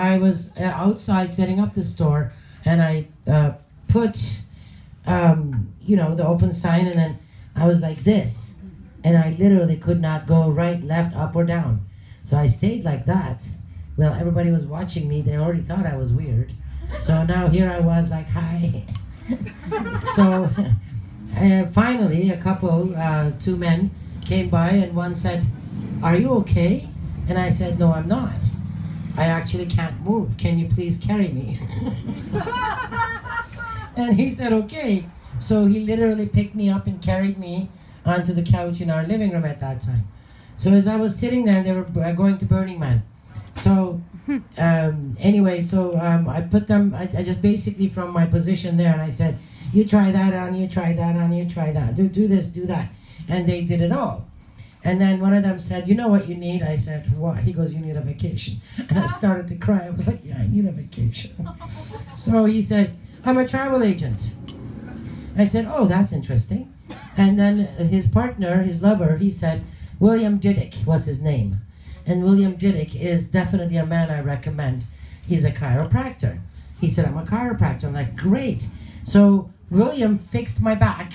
I was outside setting up the store, and I put, you know, the open sign, and then I was like this, and I literally could not go right, left, up, or down. So I stayed like that. Well, everybody was watching me. They already thought I was weird. So now here I was like, hi. So finally, a couple, two men, came by, and one said, are you okay? And I said, no, I'm not. I actually can't move. Can you please carry me? And he said, okay. So he literally picked me up and carried me onto the couch in our living room at that time. So as I was sitting there, they were going to Burning Man. So anyway, so I put them, I just basically from my position there, and I said, you try that on, you try that on, you try that. Do this, do that. And they did it all. And then one of them said, you know what you need? I said, what? He goes, you need a vacation. And I started to cry. I was like, yeah, I need a vacation. So he said, I'm a travel agent. I said, oh, that's interesting. And then his partner, his lover, he said, William Diddick was his name. And William Diddick is definitely a man I recommend. He's a chiropractor. He said, I'm a chiropractor. I'm like, great. So William fixed my back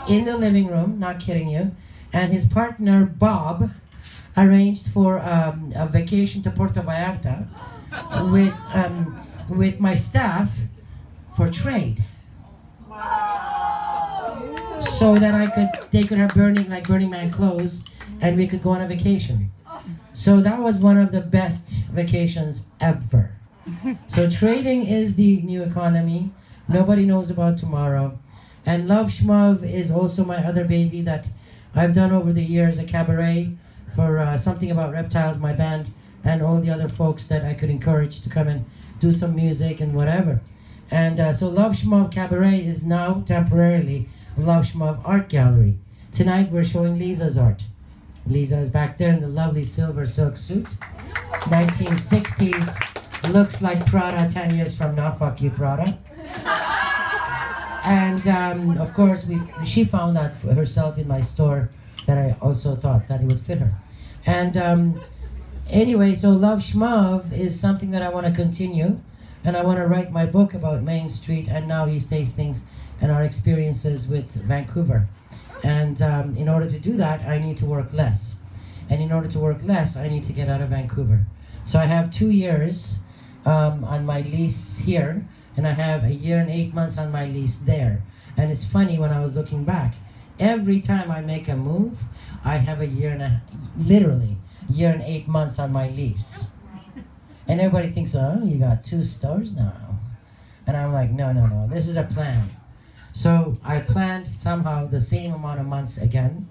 in the living room, not kidding you. And his partner, Bob, arranged for a vacation to Puerto Vallarta with my staff for trade. So that they could have Burning Man clothes, and we could go on a vacation. So that was one of the best vacations ever. So trading is the new economy. Nobody knows about tomorrow. And Love Shmuv is also my other baby that I've done over the years, a cabaret for Something About Reptiles, my band, and all the other folks that I could encourage to come and do some music and whatever. And so Love Shmuv Cabaret is now temporarily Love Shmuv Art Gallery. Tonight we're showing Lisa's art. Lisa is back there in the lovely silver silk suit. 1960s, looks like Prada 10 years from now, fuck you Prada. And of course, she found that for herself in my store that I also thought that it would fit her. And anyway, so Love Shmuv is something that I want to continue. And I want to write my book about Main Street and now East Hastings and our experiences with Vancouver. And in order to do that, I need to work less. And in order to work less, I need to get out of Vancouver. So I have 2 years on my lease here, and I have 1 year and 8 months on my lease there. And it's funny, when I was looking back, every time I make a move, I have literally 1 year and 8 months on my lease. And everybody thinks, oh, you got 2 stores now. And I'm like, no, this is a plan. So I planned somehow the same amount of months again.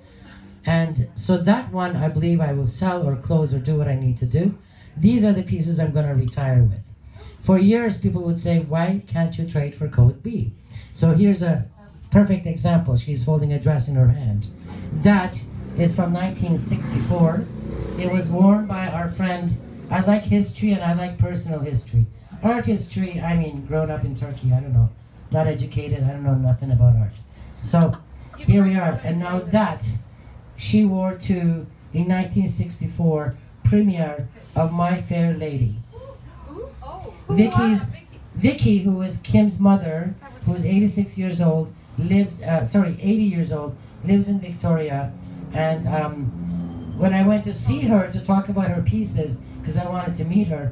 And so that one, I believe I will sell or close or do what I need to do. These are the pieces I'm going to retire with. For years, people would say, why can't you trade for Code B? So here's a perfect example. She's holding a dress in her hand. That is from 1964. It was worn by our friend. I like history and I like personal history. Art history, I mean, grown up in Turkey, I don't know. Not educated, I don't know nothing about art. So here we are. And now that she wore to, in 1964, premiere of My Fair Lady. Vicky, who is Kim's mother, who is 86 years old, 80 years old, lives in Victoria. And when I went to see her to talk about her pieces, because I wanted to meet her,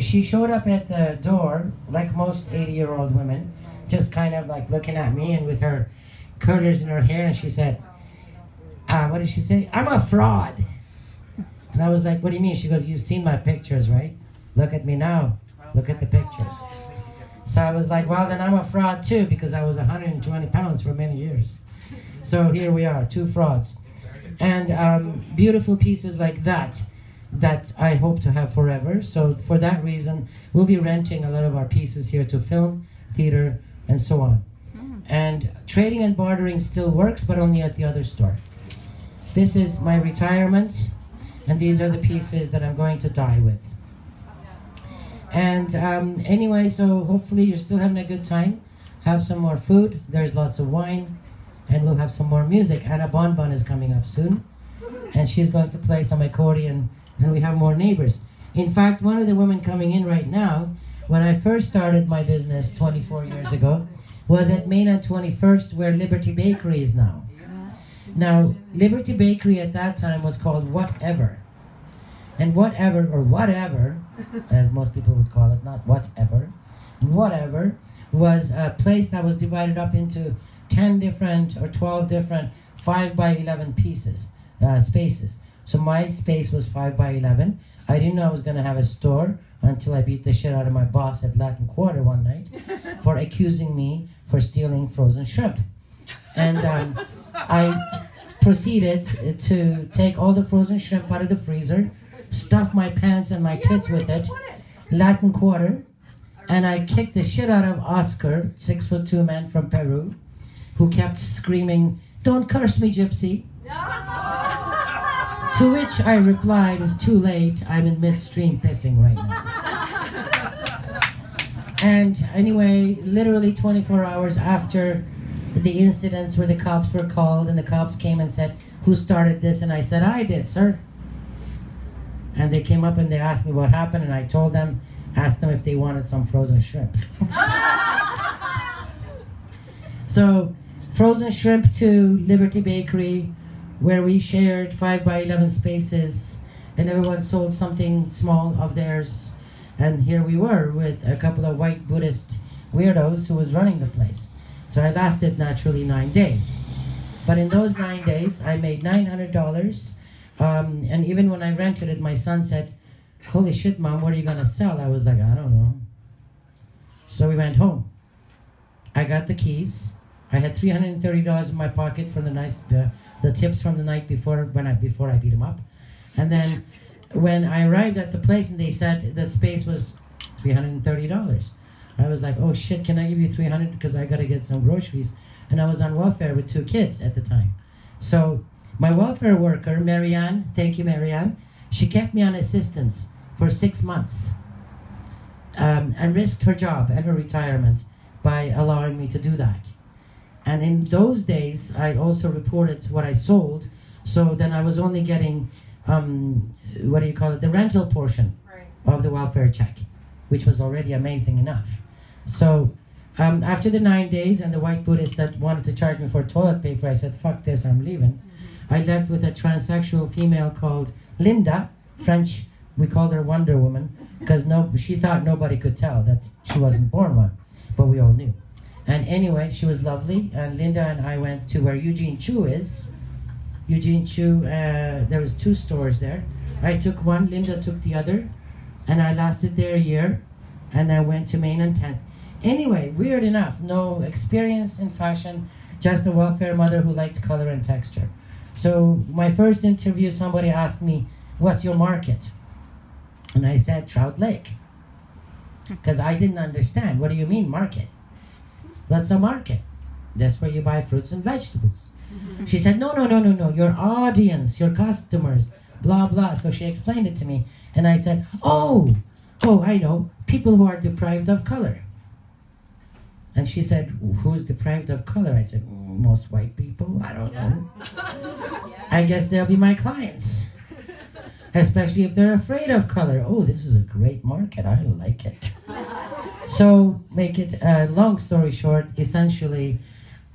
she showed up at the door, like most 80-year-old women, just kind of like looking at me and with her curlers in her hair, and she said, what did she say? I'm a fraud. And I was like, what do you mean? She goes, you've seen my pictures, right? Look at me now. Look at the pictures. So I was like, well, then I'm a fraud too, because I was 120 pounds for many years. So here we are, 2 frauds. And beautiful pieces like that I hope to have forever. So for that reason, we'll be renting a lot of our pieces here to film, theater, and so on. And trading and bartering still works, but only at the other store. This is my retirement, and these are the pieces that I'm going to die with. And anyway, so hopefully you're still having a good time. Have some more food. There's lots of wine, and we'll have some more music. Anna Bonbon is coming up soon, and she's going to play some accordion, and we have more neighbors. In fact, one of the women coming in right now, when I first started my business 24 years ago, was at Main and 21st, where Liberty Bakery is now. Now, Liberty Bakery at that time was called Whatever. And Whatever, or Whatever, as most people would call it, not Whatever, Whatever was a place that was divided up into 10 different or 12 different 5 by 11 pieces, spaces. So my space was 5 by 11. I didn't know I was going to have a store until I beat the shit out of my boss at Latin Quarter one night for accusing me for stealing frozen shrimp. And I proceeded to take all the frozen shrimp out of the freezer, stuff my pants and my tits with it, Latin Quarter, and I kicked the shit out of Oscar, 6'2" man from Peru, who kept screaming, "Don't curse me, gypsy." To which I replied, "It's too late, I'm in midstream pissing right now." And anyway, literally 24 hours after the incidents where the cops were called and the cops came and said, "Who started this?" And I said, "I did, sir." And they came up and they asked me what happened, and I told them, asked them if they wanted some frozen shrimp. So, frozen shrimp to Liberty Bakery, where we shared 5 by 11 spaces, and everyone sold something small of theirs. And here we were with a couple of white Buddhist weirdos who was running the place. So I lasted naturally 9 days. But in those 9 days, I made $900. And even when I rented it, my son said, "Holy shit, Mom, what are you going to sell?" I was like, "I don't know." So we went home. I got the keys. I had $330 in my pocket from the tips from the night before before I beat him up. And then when I arrived at the place and they said the space was $330, I was like, "Oh shit, can I give you $300 because I got to get some groceries?" And I was on welfare with 2 kids at the time. So my welfare worker, Marianne, thank you, Marianne, she kept me on assistance for 6 months and risked her job and her retirement by allowing me to do that. And in those days, I also reported what I sold, so then I was only getting, the rental portion of the welfare check, which was already amazing enough. So after the 9 days and the white Buddhist that wanted to charge me for toilet paper, I said, "Fuck this, I'm leaving." I left with a transsexual female called Linda, French, we called her Wonder Woman, because she thought nobody could tell that she wasn't born one, but we all knew. And anyway, she was lovely, and Linda and I went to where Eugene Chu is. Eugene Chu, there was 2 stores there. I took one, Linda took the other, and I lasted there a year, and I went to Main and 10th. Anyway, weird enough, no experience in fashion, just a welfare mother who liked color and texture. So my first interview, somebody asked me, "What's your market?" And I said, "Trout Lake." Because I didn't understand. What do you mean, market? What's a market? That's where you buy fruits and vegetables. She said, no, your audience, your customers, blah, blah. So she explained it to me. And I said, oh, I know, people who are deprived of color. And she said, "Who's deprived of color?" I said, "Most white people, I don't know. I guess they'll be my clients. Especially if they're afraid of color." "Oh, this is a great market, I like it." So, make it a long story short, essentially,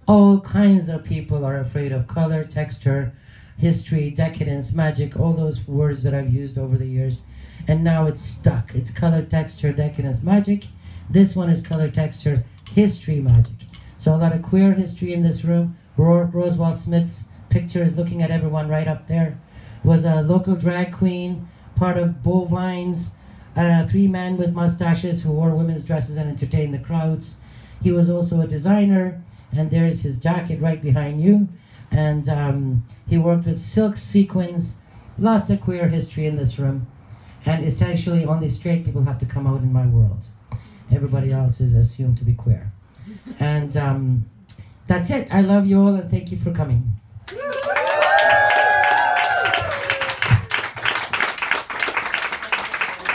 all kinds of people are afraid of color, texture, history, decadence, magic, all those words that I've used over the years. And now it's stuck. It's color, texture, decadence, magic. This one is color, texture, history, magic. So a lot of queer history in this room. Roswell Smith's picture is looking at everyone right up there. Was a local drag queen, part of Bovines, 3 men with mustaches who wore women's dresses and entertained the crowds. He was also a designer, and there is his jacket right behind you. And he worked with silk sequins, lots of queer history in this room. And essentially only straight people have to come out in my world. Everybody else is assumed to be queer. And that's it. I love you all and thank you for coming.